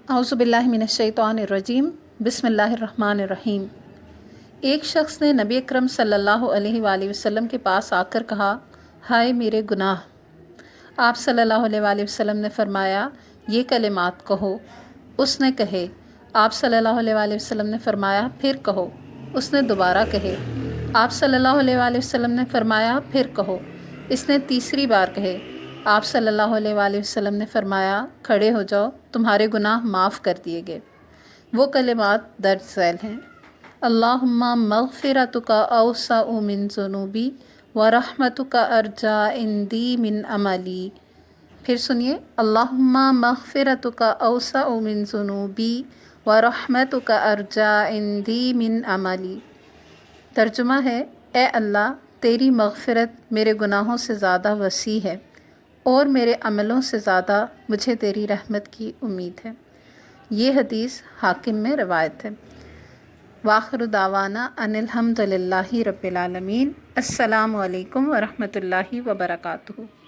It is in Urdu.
اعوذ باللہ من الشیطان الرجیم، بسم اللہ الرحمن الرحیم۔ ایک شخص نے نبی اکرم صلی اللہ علیہ وآلہ وسلم کے پاس آ کر کہا، ہائے میرے گناہ۔ آپ صلی اللہ علیہ وآلہ وسلم نے فرمایا، یہ کلمات کہو۔ اس نے کہے۔ آپ صلی اللہ علیہ وآلہ وسلم نے فرمایا، پھر کہو۔ اس نے دوبارہ کہے۔ آپ صلی اللہ علیہ وآلہ وسلم نے فرمایا، پھر کہو۔ اس نے تیسری بار کہے۔ آپ صلی اللہ علیہ وآلہ وسلم نے فرمایا، کھڑے ہو جاؤ، تمہارے گناہ معاف کر دیے گئے۔ وہ کلمات درج ذیل ہیں: اللہم مغفرتک اوسع من ذنوبی ورحمتک ارجا عندی من عملی۔ پھر سنیے، اللہم مغفرتک اوسع من ذنوبی ورحمتک ارجا عندی من عملی۔ ترجمہ ہے، اے اللہ، تیری مغفرت میرے گناہوں سے زیادہ وسیع ہے اور میرے عملوں سے زیادہ مجھے تیری رحمت کی امید ہے۔ یہ حدیث حاکم میں روایت ہے۔ وآخر دعوانا ان الحمد للہ رب العالمین۔ السلام علیکم ورحمۃ اللہ وبرکاتہ۔